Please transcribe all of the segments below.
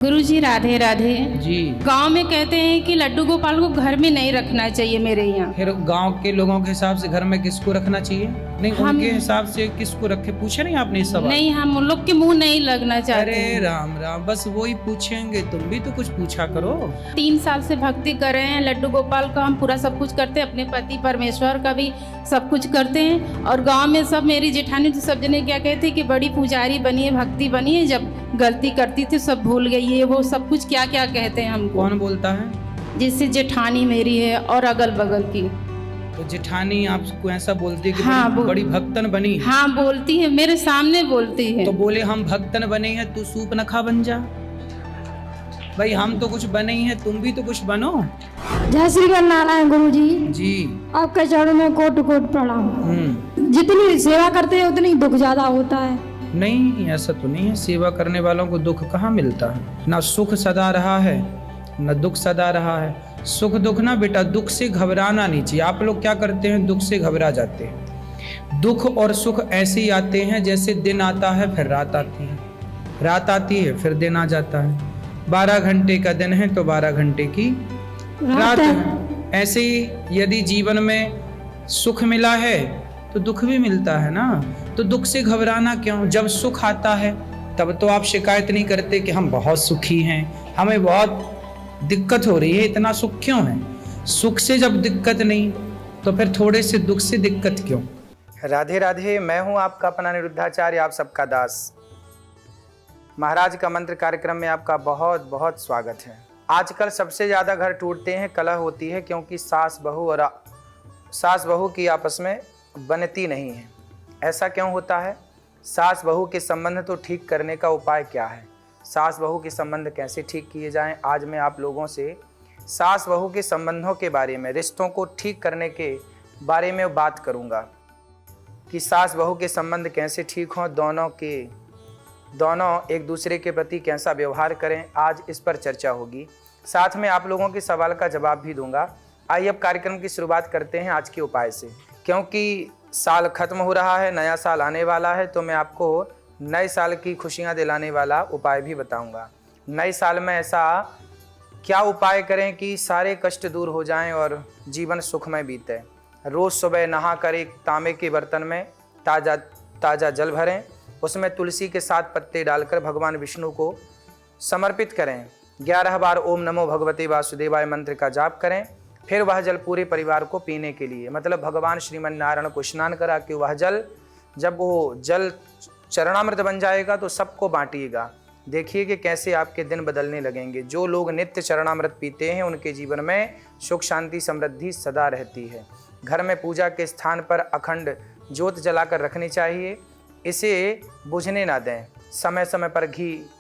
गुरुजी राधे राधे जी। गांव में कहते हैं कि लड्डू गोपाल को घर में नहीं रखना चाहिए मेरे यहाँ। फिर गांव के लोगों के हिसाब से घर में किसको रखना चाहिए? नहीं, उनके हिसाब से किसको रखे, पूछे नहीं आपने इस सवाल? नहीं, हम उन लोग के मुंह नहीं लगना चाहते। अरे राम राम, बस वही पूछेंगे, तुम भी तो कुछ पूछा करो। 3 साल से भक्ति कर रहे हैं लड्डू गोपाल का, हम पूरा सब कुछ करते हैं, अपने पति परमेश्वर का भी सब कुछ करते हैं। और गांव में सब मेरी जेठानी तो सब जने क्या कहते कि बड़ी पुजारी बनी है, भक्ति बनी है, जब गलती करती थी सब भूल गई है, वो सब कुछ क्या क्या कहते हैं हमको। कौन बोलता है? जिससे जेठानी मेरी है और अगल बगल की। तो जेठानी आपको ऐसा बोलती है कि हाँ, बड़ी भक्तन बनी? हाँ बोलती है, मेरे सामने बोलती है। तो बोले हम भक्तन बने हैं, तू सूप नखा बन जा। भाई हम तो कुछ बने ही हैं, तुम भी तो कुछ बनो। जय श्री नारायण गुरु जी। जी। आपके चरणों में कोट कोट प्रणाम। जितनी सेवा करते हैं उतनी दुख ज्यादा होता है। नहीं, ऐसा तो नहीं है, सेवा करने वालों को दुख कहाँ मिलता है। ना सुख सदा रहा है, न दुख सदा रहा है। सुख दुख ना बेटा, दुख से घबराना नहीं चाहिए। आप लोग क्या करते हैं, दुख से घबरा जाते हैं। दुख और सुख ऐसे ही आते हैं जैसे दिन आता है फिर रात आती है, रात आती है फिर दिन आ जाता है। 12 घंटे का दिन है तो 12 घंटे की रात है। ऐसे ही यदि जीवन में सुख मिला है तो दुख भी मिलता है ना। तो दुख से घबराना क्यों? जब सुख आता है तब तो आप शिकायत नहीं करते कि हम बहुत सुखी हैं, हमें बहुत दिक्कत हो रही है, इतना सुख क्यों है? सुख से जब दिक्कत नहीं तो फिर थोड़े से दुख से दिक्कत क्यों? राधे राधे, मैं हूं आपका अपना अनिरुद्धाचार्य, आप सबका दास। महाराज का मंत्र कार्यक्रम में आपका बहुत बहुत स्वागत है। आजकल सबसे ज़्यादा घर टूटते हैं, कलह होती है, क्योंकि सास बहू की आपस में बनती नहीं है। ऐसा क्यों होता है? सास बहू के संबंध तो ठीक करने का उपाय क्या है? सास बहू के संबंध कैसे ठीक किए जाएं? आज मैं आप लोगों से सास बहू के संबंधों के बारे में, रिश्तों को ठीक करने के बारे में बात करूंगा कि सास बहू के संबंध कैसे ठीक हों, दोनों एक दूसरे के प्रति कैसा व्यवहार करें। आज इस पर चर्चा होगी, साथ में आप लोगों के सवाल का जवाब भी दूंगा। आइए अब कार्यक्रम की शुरुआत करते हैं आज के उपाय से। क्योंकि साल खत्म हो रहा है, नया साल आने वाला है, तो मैं आपको नए साल की खुशियां दिलाने वाला उपाय भी बताऊंगा। नए साल में ऐसा क्या उपाय करें कि सारे कष्ट दूर हो जाएं और जीवन सुखमय बीते। रोज़ सुबह नहा कर एक तांबे के बर्तन में ताज़ा जल भरें, उसमें तुलसी के 7 पत्ते डालकर भगवान विष्णु को समर्पित करें। 11 बार ओम नमो भगवते वासुदेवाय मंत्र का जाप करें। फिर वह जल पूरे परिवार को पीने के लिए, मतलब भगवान श्रीमन नारायण को स्नान करा के वह जल, जब वो जल चरणामृत बन जाएगा तो सबको बांटिएगा। देखिए कि कैसे आपके दिन बदलने लगेंगे। जो लोग नित्य चरणामृत पीते हैं उनके जीवन में सुख शांति समृद्धि सदा रहती है। घर में पूजा के स्थान पर अखंड ज्योत जलाकर रखनी चाहिए, इसे बुझने ना दें। समय समय पर घी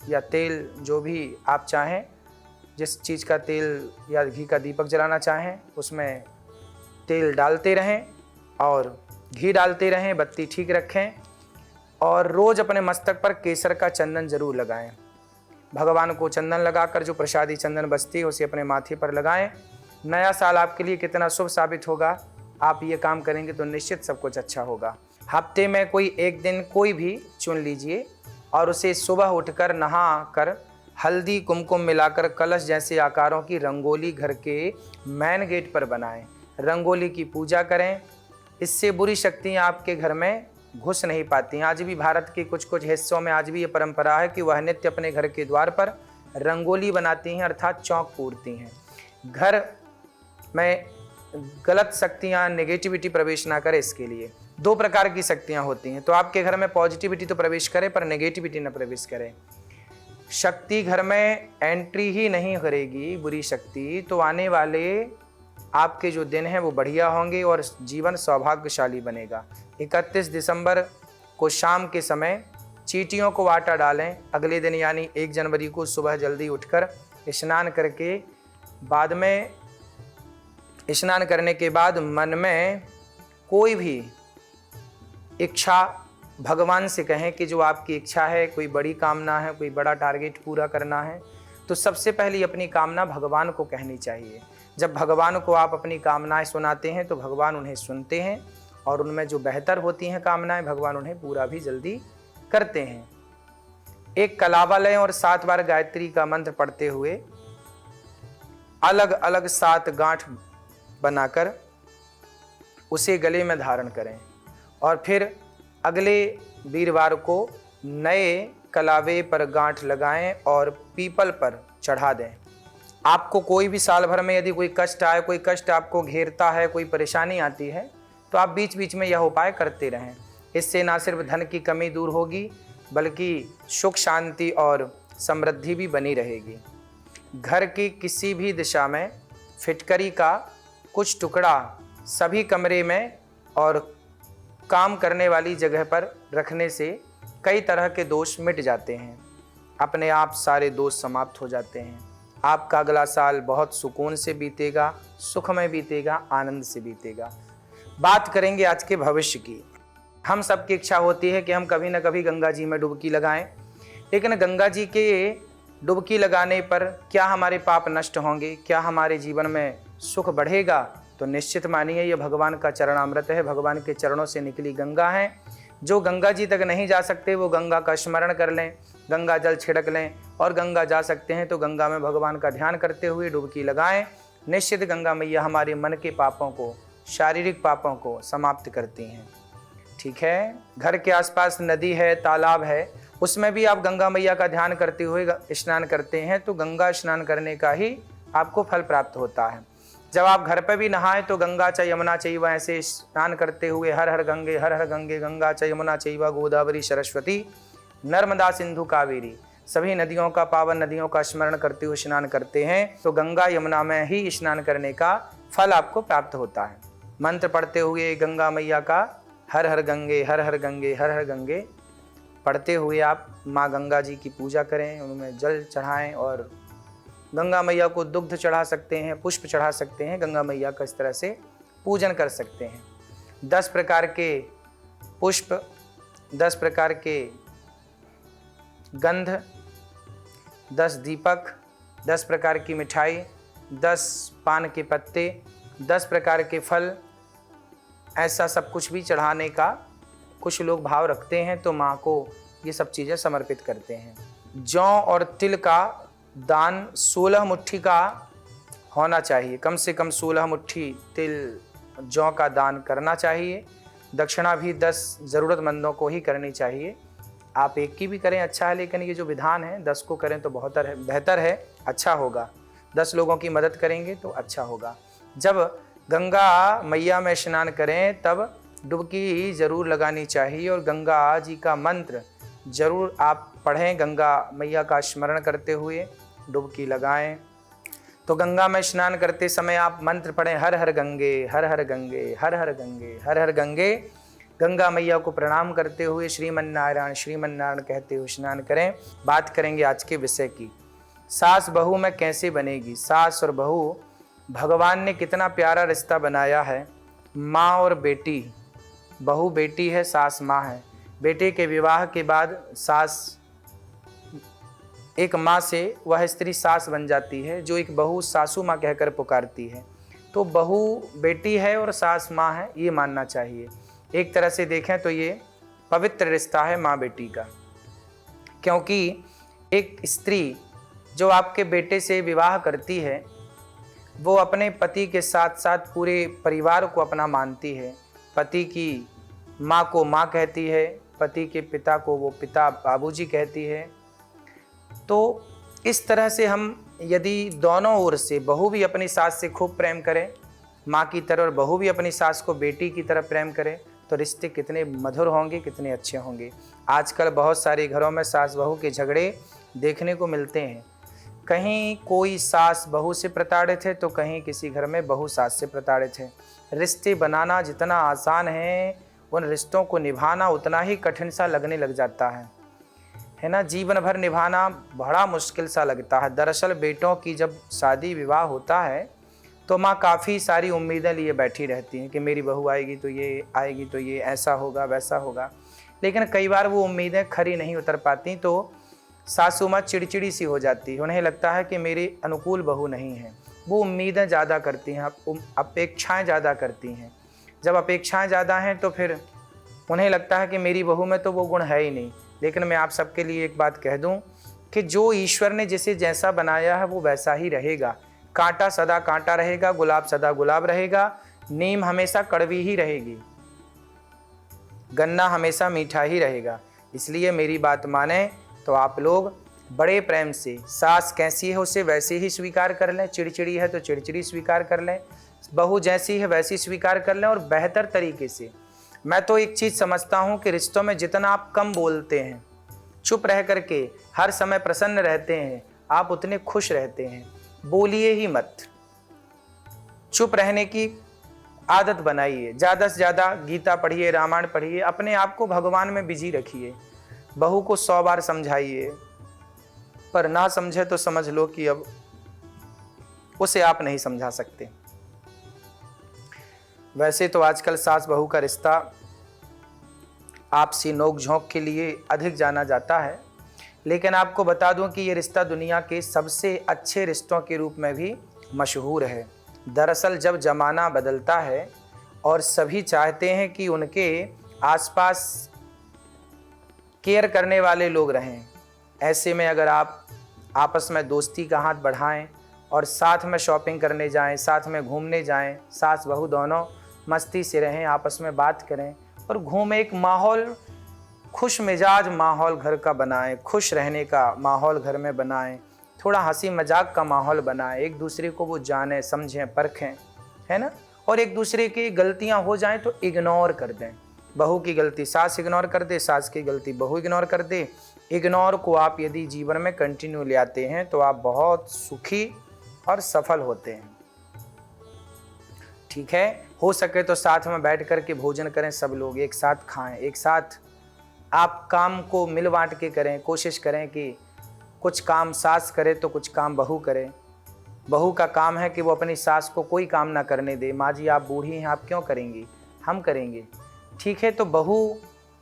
या तेल, जो भी आप चाहें, जिस चीज़ का तेल या घी का दीपक जलाना चाहें उसमें तेल डालते रहें और घी डालते रहें, बत्ती ठीक रखें। और रोज़ अपने मस्तक पर केसर का चंदन जरूर लगाएं। भगवान को चंदन लगाकर जो प्रसादी चंदन बचती है उसे अपने माथे पर लगाएं। नया साल आपके लिए कितना शुभ साबित होगा, आप ये काम करेंगे तो निश्चित सब कुछ अच्छा होगा। हफ्ते में कोई एक दिन कोई भी चुन लीजिए और उसे सुबह उठकर नहा कर हल्दी कुमकुम मिलाकर कलश जैसे आकारों की रंगोली घर के मेन गेट पर बनाएं। रंगोली की पूजा करें, इससे बुरी शक्तियाँ आपके घर में घुस नहीं पाती। आज भी भारत के कुछ हिस्सों में आज भी ये परंपरा है कि वह नित्य अपने घर के द्वार पर रंगोली बनाती हैं, अर्थात चौक पूरती हैं। घर में गलत शक्तियाँ, नेगेटिविटी प्रवेश ना करे, इसके लिए 2 प्रकार की शक्तियाँ होती हैं। तो आपके घर में पॉजिटिविटी तो प्रवेश करे पर नेगेटिविटी न प्रवेश करे। शक्ति घर में एंट्री ही नहीं करेगी, बुरी शक्ति, तो आने वाले आपके जो दिन हैं वो बढ़िया होंगे और जीवन सौभाग्यशाली बनेगा। 31 दिसंबर को शाम के समय चींटियों को आटा डालें। अगले दिन यानी 1 जनवरी को सुबह जल्दी उठकर स्नान करके स्नान करने के बाद मन में कोई भी इच्छा भगवान से कहें कि जो आपकी इच्छा है, कोई बड़ी कामना है, कोई बड़ा टारगेट पूरा करना है, तो सबसे पहले अपनी कामना भगवान को कहनी चाहिए। जब भगवान को आप अपनी कामनाएं सुनाते हैं तो भगवान उन्हें सुनते हैं और उनमें जो बेहतर होती हैं कामनाएं, भगवान उन्हें पूरा भी जल्दी करते हैं। एक कलावा लें और 7 बार गायत्री का मंत्र पढ़ते हुए अलग अलग 7 गांठ बनाकर उसे गले में धारण करें और फिर अगले वीरवार को नए कलावे पर गांठ लगाएं और पीपल पर चढ़ा दें। आपको कोई भी साल भर में यदि कोई कष्ट आए, कोई कष्ट आपको घेरता है, कोई परेशानी आती है, तो आप बीच बीच में यह उपाय करते रहें। इससे ना सिर्फ धन की कमी दूर होगी बल्कि सुख शांति और समृद्धि भी बनी रहेगी। घर की किसी भी दिशा में फिटकरी का कुछ टुकड़ा सभी कमरे में और काम करने वाली जगह पर रखने से कई तरह के दोष मिट जाते हैं, अपने आप सारे दोष समाप्त हो जाते हैं। आपका अगला साल बहुत सुकून से बीतेगा, सुखमय बीतेगा, आनंद से बीतेगा। बात करेंगे आज के भविष्य की। हम सबकी इच्छा होती है कि हम कभी न कभी गंगा जी में डुबकी लगाएं, लेकिन गंगा जी के डुबकी लगाने पर क्या हमारे पाप नष्ट होंगे, क्या हमारे जीवन में सुख बढ़ेगा? तो निश्चित मानिए ये भगवान का चरणामृत है, भगवान के चरणों से निकली गंगा है। जो गंगा जी तक नहीं जा सकते वो गंगा का स्मरण कर लें, गंगा जल छिड़क लें, और गंगा जा सकते हैं तो गंगा में भगवान का ध्यान करते हुए डुबकी लगाएं। निश्चित गंगा मैया हमारे मन के पापों को, शारीरिक पापों को समाप्त करती हैं। ठीक है, घर के आसपास नदी है, तालाब है, उसमें भी आप गंगा मैया का ध्यान करते हुए स्नान करते हैं तो गंगा स्नान करने का ही आपको फल प्राप्त होता है। जब आप घर पर भी नहाएं तो गंगा च यमुना चैव ऐसे स्नान करते हुए हर हर गंगे गंगा च यमुना चैव गोदावरी सरस्वती नर्मदा सिंधु कावेरी, सभी नदियों का, पावन नदियों का स्मरण करते हुए स्नान करते हैं तो गंगा यमुना में ही स्नान करने का फल आपको प्राप्त होता है। मंत्र पढ़ते हुए गंगा मैया का हर हर गंगे हर हर गंगे हर हर गंगे पढ़ते हुए आप माँ गंगा जी की पूजा करें, उनमें जल चढ़ाएं और गंगा मैया को दुग्ध चढ़ा सकते हैं, पुष्प चढ़ा सकते हैं, गंगा मैया का इस तरह से पूजन कर सकते हैं। 10 प्रकार के पुष्प, 10 प्रकार के गंध, 10 दीपक, 10 प्रकार की मिठाई, 10 पान के पत्ते, 10 प्रकार के फल, ऐसा सब कुछ भी चढ़ाने का कुछ लोग भाव रखते हैं तो माँ को ये सब चीज़ें समर्पित करते हैं। जौ और तिल का दान 16 मुट्ठी का होना चाहिए, कम से कम 16 मुट्ठी तिल जौ का दान करना चाहिए। दक्षिणा भी 10 ज़रूरतमंदों को ही करनी चाहिए। आप एक की भी करें अच्छा है, लेकिन ये जो विधान है 10 को करें तो बेहतर है, अच्छा होगा। 10 लोगों की मदद करेंगे तो अच्छा होगा। जब गंगा मैया में स्नान करें तब डुबकी ज़रूर लगानी चाहिए और गंगा जी का मंत्र ज़रूर आप पढ़ें। गंगा मैया का स्मरण करते हुए डुबकी लगाएं। तो गंगा में स्नान करते समय आप मंत्र पढ़ें, हर हर गंगे हर हर गंगे हर हर गंगे हर हर गंगे। गंगा मैया को प्रणाम करते हुए श्रीमन नारायण कहते हुए स्नान करें। बात करेंगे आज के विषय की, सास बहू में कैसे बनेगी। सास और बहू, भगवान ने कितना प्यारा रिश्ता बनाया है। माँ और बेटी, बहू बेटी है, सास माँ है। बेटे के विवाह के बाद सास एक माँ से वह स्त्री सास बन जाती है, जो एक बहू सासू माँ कहकर पुकारती है। तो बहू बेटी है और सास माँ है, ये मानना चाहिए। एक तरह से देखें तो ये पवित्र रिश्ता है माँ बेटी का, क्योंकि एक स्त्री जो आपके बेटे से विवाह करती है वो अपने पति के साथ साथ पूरे परिवार को अपना मानती है। पति की माँ को माँ कहती है, पति के पिता को वो पिता बाबूजी कहती है। तो इस तरह से हम यदि दोनों ओर से, बहू भी अपनी सास से खूब प्रेम करे माँ की तरह और बहू भी अपनी सास को बेटी की तरह प्रेम करे, तो रिश्ते कितने मधुर होंगे, कितने अच्छे होंगे। आजकल बहुत सारे घरों में सास बहू के झगड़े देखने को मिलते हैं। कहीं कोई सास बहू से प्रताड़ित है तो कहीं किसी घर में बहू सास से प्रताड़ित है। रिश्ते बनाना जितना आसान है, उन रिश्तों को निभाना उतना ही कठिन सा लगने लग जाता है ना। जीवन भर निभाना बड़ा मुश्किल सा लगता है। दरअसल बेटों की जब शादी विवाह होता है तो माँ काफ़ी सारी उम्मीदें लिए बैठी रहती हैं कि मेरी बहू आएगी तो ये, आएगी तो ये, ऐसा होगा वैसा होगा। लेकिन कई बार वो उम्मीदें खरी नहीं उतर पाती तो सासू माँ चिड़चिड़ी सी हो जाती है। उन्हें लगता है कि मेरे अनुकूल बहू नहीं है। वो उम्मीदें ज़्यादा करती हैं, अपेक्षाएं ज़्यादा करती हैं। जब अपेक्षाएं ज़्यादा हैं तो फिर उन्हें लगता है कि मेरी बहू में तो वो गुण है ही नहीं, लेकिन मैं आप सबके लिए एक बात कह दूं कि जो ईश्वर ने जिसे जैसा बनाया है वो वैसा ही रहेगा। कांटा सदा कांटा रहेगा, गुलाब सदा गुलाब रहेगा, नीम हमेशा कड़वी ही रहेगी, गन्ना हमेशा मीठा ही रहेगा। इसलिए मेरी बात माने तो आप लोग बड़े प्रेम से, सास कैसी है उसे वैसे ही स्वीकार कर लें, चिड़चिड़ी है तो चिड़चिड़ी स्वीकार कर लें, बहू जैसी है वैसी स्वीकार कर लें, और बेहतर तरीके से। मैं तो एक चीज़ समझता हूँ कि रिश्तों में जितना आप कम बोलते हैं, चुप रह करके हर समय प्रसन्न रहते हैं, आप उतने खुश रहते हैं। बोलिए ही मत, चुप रहने की आदत बनाइए, ज़्यादा से ज़्यादा गीता पढ़िए, रामायण पढ़िए, अपने आप को भगवान में बिजी रखिए। बहू को 100 बार समझाइए, पर ना समझे तो समझ लो कि अब उसे आप नहीं समझा सकते। वैसे तो आजकल सास बहू का रिश्ता आपसी नोक झोंक के लिए अधिक जाना जाता है, लेकिन आपको बता दूं कि ये रिश्ता दुनिया के सबसे अच्छे रिश्तों के रूप में भी मशहूर है। दरअसल जब ज़माना बदलता है और सभी चाहते हैं कि उनके आसपास केयर करने वाले लोग रहें, ऐसे में अगर आप आपस में दोस्ती का हाथ बढ़ाएं और साथ में शॉपिंग करने जाएं, साथ में घूमने जाएं, सास बहू दोनों मस्ती से रहें, आपस में बात करें और घूमें, एक माहौल, खुश मिजाज माहौल घर का बनाएं, खुश रहने का माहौल घर में बनाएं, थोड़ा हंसी मजाक का माहौल बनाएं, एक दूसरे को वो जानें, समझें, परखें, है ना। और एक दूसरे की गलतियां हो जाएं तो इग्नोर कर दें। बहू की गलती सास इग्नोर कर दे, सास की गलती बहू इग्नोर कर दे। इग्नोर को आप यदि जीवन में कंटिन्यू ले आते हैं तो आप बहुत सुखी और सफल होते हैं। ठीक है, हो सके तो साथ में बैठ कर के भोजन करें, सब लोग एक साथ खाएं, एक साथ आप काम को मिल बांट के करें। कोशिश करें कि कुछ काम सास करे तो कुछ काम बहू करे। बहू का काम है कि वो अपनी सास को कोई काम ना करने दे। माँ जी आप बूढ़ी हैं, आप क्यों करेंगी, हम करेंगे। ठीक है, तो बहू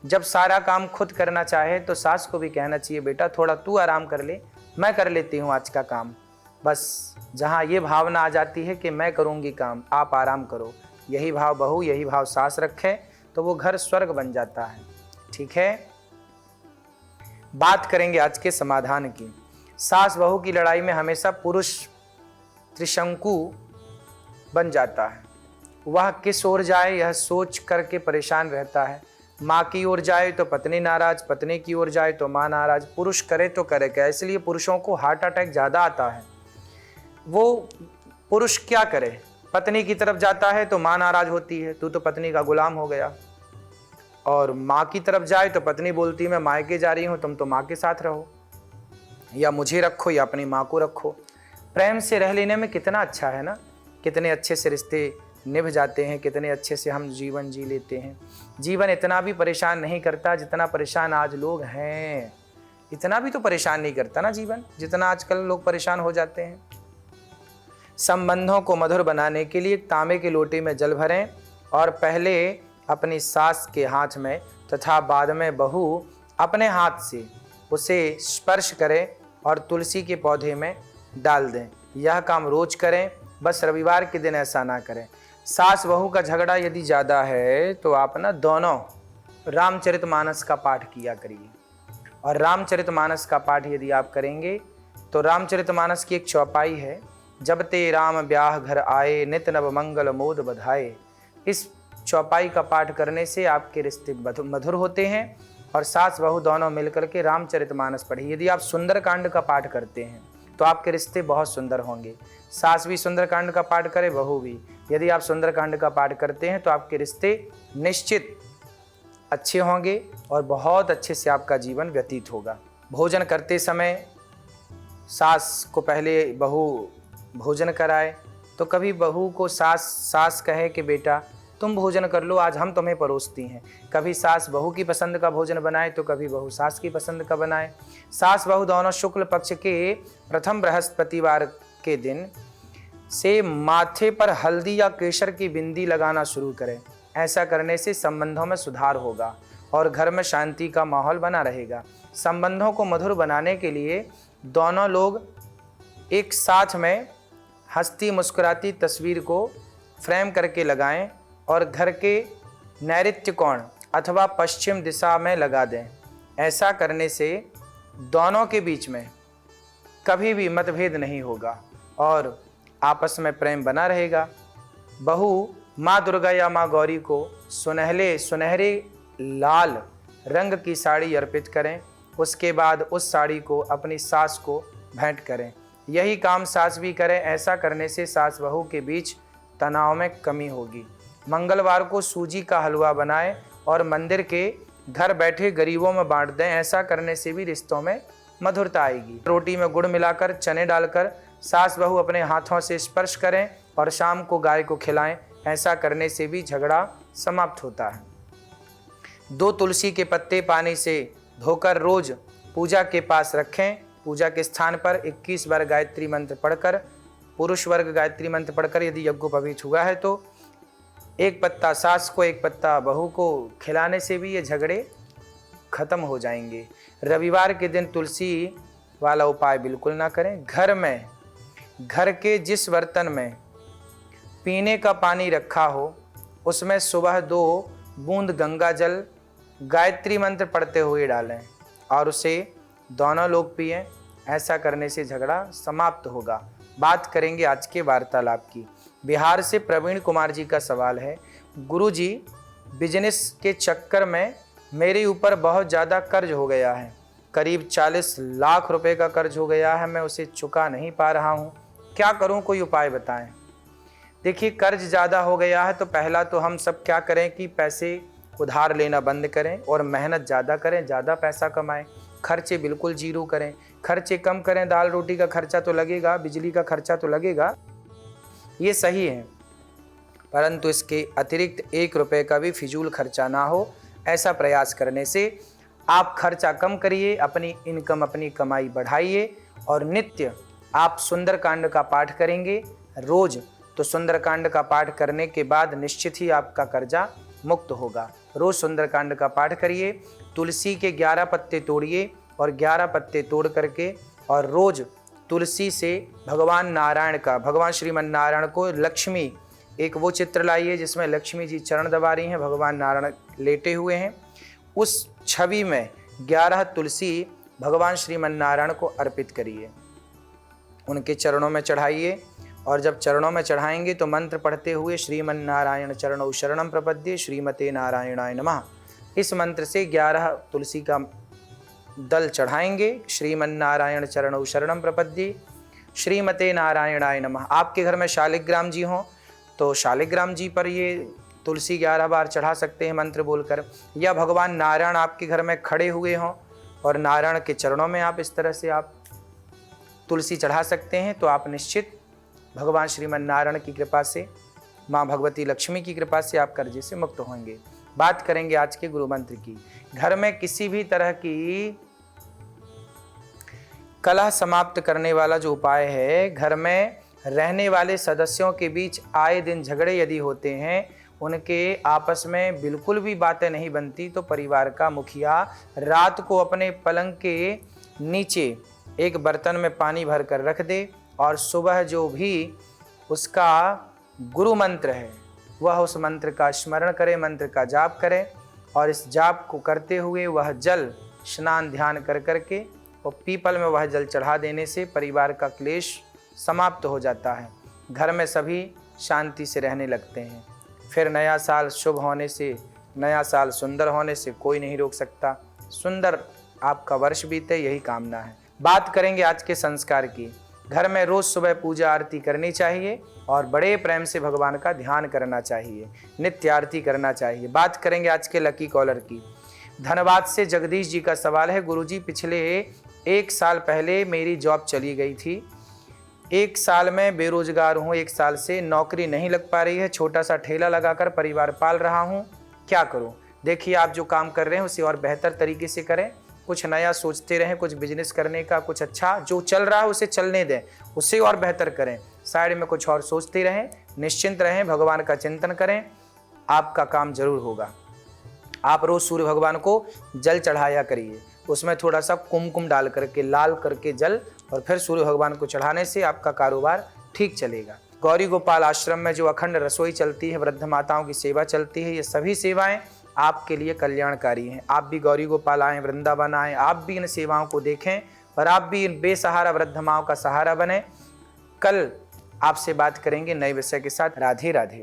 जब सारा काम खुद करना चाहे तो सास को भी कहना चाहिए, बेटा थोड़ा तू आराम कर ले, मैं कर लेती हूँ आज का काम। बस जहाँ ये भावना आ जाती है कि मैं करूँगी काम, आप आराम करो, यही भाव बहू, यही भाव सास रखे तो वो घर स्वर्ग बन जाता है। ठीक है, बात करेंगे आज के समाधान की। सास बहू की लड़ाई में हमेशा पुरुष त्रिशंकु बन जाता है। वह किस ओर जाए यह सोच करके परेशान रहता है। माँ की ओर जाए तो पत्नी नाराज, पत्नी की ओर जाए तो माँ नाराज। पुरुष करे तो करे क्या, इसलिए पुरुषों को हार्ट अटैक ज़्यादा आता है। वो पुरुष क्या करे, पत्नी की तरफ जाता है तो माँ नाराज होती है, तू तो पत्नी का गुलाम हो गया। और माँ की तरफ जाए तो पत्नी बोलती है मैं मायके जा रही हूँ, तुम तो माँ के साथ रहो, या मुझे रखो या अपनी माँ को रखो। प्रेम से रह लेने में कितना अच्छा है ना, कितने अच्छे से रिश्ते निभ जाते हैं, कितने अच्छे से हम जीवन जी लेते हैं। जीवन इतना भी परेशान नहीं करता जितना परेशान आज लोग हैं। इतना भी तो परेशान नहीं करता ना जीवन जितना आजकल लोग परेशान हो जाते हैं। संबंधों को मधुर बनाने के लिए तांबे के लोटे में जल भरें और पहले अपनी सास के हाथ में तथा बाद में बहू अपने हाथ से उसे स्पर्श करें और तुलसी के पौधे में डाल दें। यह काम रोज करें, बस रविवार के दिन ऐसा ना करें। सास बहू का झगड़ा यदि ज़्यादा है तो आप ना दोनों रामचरितमानस का पाठ किया करिए। और रामचरितमानस का पाठ यदि आप करेंगे तो रामचरितमानस की एक चौपाई है, जब ते राम ब्याह घर आए, नित नव मंगल मोद बधाए। इस चौपाई का पाठ करने से आपके रिश्ते मधुर होते हैं। और सास बहू दोनों मिलकर के रामचरितमानस पढ़िए। यदि आप सुंदरकांड का पाठ करते हैं तो आपके रिश्ते बहुत सुंदर होंगे। सास भी सुंदरकांड का पाठ करे, बहू भी। यदि आप सुंदरकांड का पाठ करते हैं तो आपके रिश्ते निश्चित अच्छे होंगे और बहुत अच्छे से आपका जीवन व्यतीत होगा। भोजन करते समय सास को पहले बहू भोजन कराए तो कभी बहू को सास कहे कि बेटा तुम भोजन कर लो, आज हम तुम्हें परोसती हैं। कभी सास बहू की पसंद का भोजन बनाए तो कभी बहू सास की पसंद का बनाए। सास बहू दोनों शुक्ल पक्ष के प्रथम बृहस्पतिवार के दिन से माथे पर हल्दी या केसर की बिंदी लगाना शुरू करें। ऐसा करने से संबंधों में सुधार होगा और घर में शांति का माहौल बना रहेगा। संबंधों को मधुर बनाने के लिए दोनों लोग एक साथ में हंसती मुस्कुराती तस्वीर को फ्रेम करके लगाएं और घर के नैऋत्य कोण अथवा पश्चिम दिशा में लगा दें। ऐसा करने से दोनों के बीच में कभी भी मतभेद नहीं होगा और आपस में प्रेम बना रहेगा। बहू माँ दुर्गा या माँ गौरी को सुनहरे लाल रंग की साड़ी अर्पित करें। उसके बाद उस साड़ी को अपनी सास को भेंट करें। यही काम सास भी करें। ऐसा करने से सास बहू के बीच तनाव में कमी होगी। मंगलवार को सूजी का हलवा बनाएं और मंदिर के घर बैठे गरीबों में बांट दें। ऐसा करने से भी रिश्तों में मधुरता आएगी। रोटी में गुड़ मिलाकर चने डालकर सास बहू अपने हाथों से स्पर्श करें और शाम को गाय को खिलाएं। ऐसा करने से भी झगड़ा समाप्त होता है। 2 तुलसी के पत्ते पानी से धोकर रोज पूजा के पास रखें। पूजा के स्थान पर 21 बार गायत्री मंत्र पढ़कर, पुरुष वर्ग गायत्री मंत्र पढ़कर यदि यज्ञोपवीत हुआ है तो 1 पत्ता सास को 1 पत्ता बहू को खिलाने से भी ये झगड़े खत्म हो जाएंगे। रविवार के दिन तुलसी वाला उपाय बिल्कुल ना करें। घर के जिस बर्तन में पीने का पानी रखा हो उसमें सुबह 2 बूंद गंगा जल गायत्री मंत्र पढ़ते हुए डालें और उसे दोनों लोग पिएं। ऐसा करने से झगड़ा समाप्त होगा। बात करेंगे आज के वार्तालाप की। बिहार से प्रवीण कुमार जी का सवाल है, गुरुजी बिजनेस के चक्कर में मेरे ऊपर बहुत ज़्यादा कर्ज हो गया है। करीब 40 लाख रुपए का कर्ज हो गया है। मैं उसे चुका नहीं पा रहा हूँ, क्या करूँ, कोई उपाय बताएं। देखिए, कर्ज ज़्यादा हो गया है तो पहला तो हम सब क्या करें कि पैसे उधार लेना बंद करें और मेहनत ज़्यादा करें, ज़्यादा पैसा कमाएं। खर्चे बिल्कुल जीरो करें, खर्चे कम करें। दाल रोटी का खर्चा तो लगेगा, बिजली का खर्चा तो लगेगा, ये सही है, परंतु इसके अतिरिक्त 1 रुपये का भी फिजूल खर्चा ना हो। ऐसा प्रयास करने से आप खर्चा कम करिए, अपनी इनकम, अपनी कमाई बढ़ाइए और नित्य आप सुंदरकांड का पाठ करेंगे रोज, तो सुंदरकांड का पाठ करने के बाद निश्चित ही आपका कर्जा मुक्त होगा। रोज सुंदरकांड का पाठ करिए। तुलसी के 11 पत्ते तोड़िए और 11 पत्ते तोड़ करके और रोज तुलसी से भगवान श्रीमन नारायण को लक्ष्मी, एक वो चित्र लाइए जिसमें लक्ष्मी जी चरण दबा रही हैं, भगवान नारायण लेटे हुए हैं। उस छवि में 11 तुलसी भगवान श्रीमन नारायण को अर्पित करिए, उनके चरणों में चढ़ाइए और जब चरणों में चढ़ाएंगे तो मंत्र पढ़ते हुए श्रीमन नारायण चरणौ शरणम प्रपद्ये श्रीमते नारायणाय नमः, इस मंत्र से 11 तुलसी का दल चढ़ाएंगे। श्रीमन नारायण चरणौ शरणम प्रपद्ये श्रीमते नारायणाय नमः। आपके घर में शालिग्राम जी हों तो शालिग्राम जी पर ये तुलसी 11 बार चढ़ा सकते हैं मंत्र बोलकर, या भगवान नारायण आपके घर में खड़े हुए हों और नारायण के चरणों में आप इस तरह से आप तुलसी चढ़ा सकते हैं, तो आप निश्चित भगवान श्रीमन नारायण की कृपा से, माँ भगवती लक्ष्मी की कृपा से आप कर्जे से मुक्त होंगे। बात करेंगे आज के गुरु मंत्र की। घर में किसी भी तरह की कलह समाप्त करने वाला जो उपाय है, घर में रहने वाले सदस्यों के बीच आए दिन झगड़े यदि होते हैं, उनके आपस में बिल्कुल भी बातें नहीं बनती, तो परिवार का मुखिया रात को अपने पलंग के नीचे एक बर्तन में पानी भर कर रख दे और सुबह जो भी उसका गुरु मंत्र है वह उस मंत्र का स्मरण करे, मंत्र का जाप करे और इस जाप को करते हुए वह जल स्नान ध्यान कर करके और पीपल में वह जल चढ़ा देने से परिवार का क्लेश समाप्त हो जाता है। घर में सभी शांति से रहने लगते हैं। फिर नया साल शुभ होने से, नया साल सुंदर होने से कोई नहीं रोक सकता। सुंदर आपका वर्ष बीते, यही कामना है। बात करेंगे आज के संस्कार की। घर में रोज सुबह पूजा आरती करनी चाहिए और बड़े प्रेम से भगवान का ध्यान करना चाहिए, नित्य आरती करना चाहिए। बात करेंगे आज के लकी कॉलर की। धनबाद से जगदीश जी का सवाल है, गुरुजी पिछले 1 साल पहले मेरी जॉब चली गई थी। 1 साल में बेरोजगार हूँ, 1 साल से नौकरी नहीं लग पा रही है। छोटा सा ठेला लगाकर परिवार पाल रहा हूँ, क्या करूँ? देखिए, आप जो काम कर रहे हैं उसे और बेहतर तरीके से करें, कुछ नया सोचते रहें, कुछ बिजनेस करने का, कुछ अच्छा जो चल रहा है उसे चलने दें, उससे और बेहतर करें। साइड में कुछ और सोचते रहें, निश्चिंत रहें, भगवान का चिंतन करें, आपका काम जरूर होगा। आप रोज सूर्य भगवान को जल चढ़ाया करिए, उसमें थोड़ा सा कुमकुम डाल करके, लाल करके जल, और फिर सूर्य भगवान को चढ़ाने से आपका कारोबार ठीक चलेगा। गौरी गोपाल आश्रम में जो अखंड रसोई चलती है, वृद्ध माताओं की सेवा चलती है, ये सभी सेवाएं आपके लिए कल्याणकारी हैं। आप भी गौरी गोपाल आएँ, वृंदावन आएँ, आप भी इन सेवाओं को देखें और आप भी इन बेसहारा वृद्ध माओं का सहारा बने। कल आपसे बात करेंगे नए विषय के साथ। राधे राधे।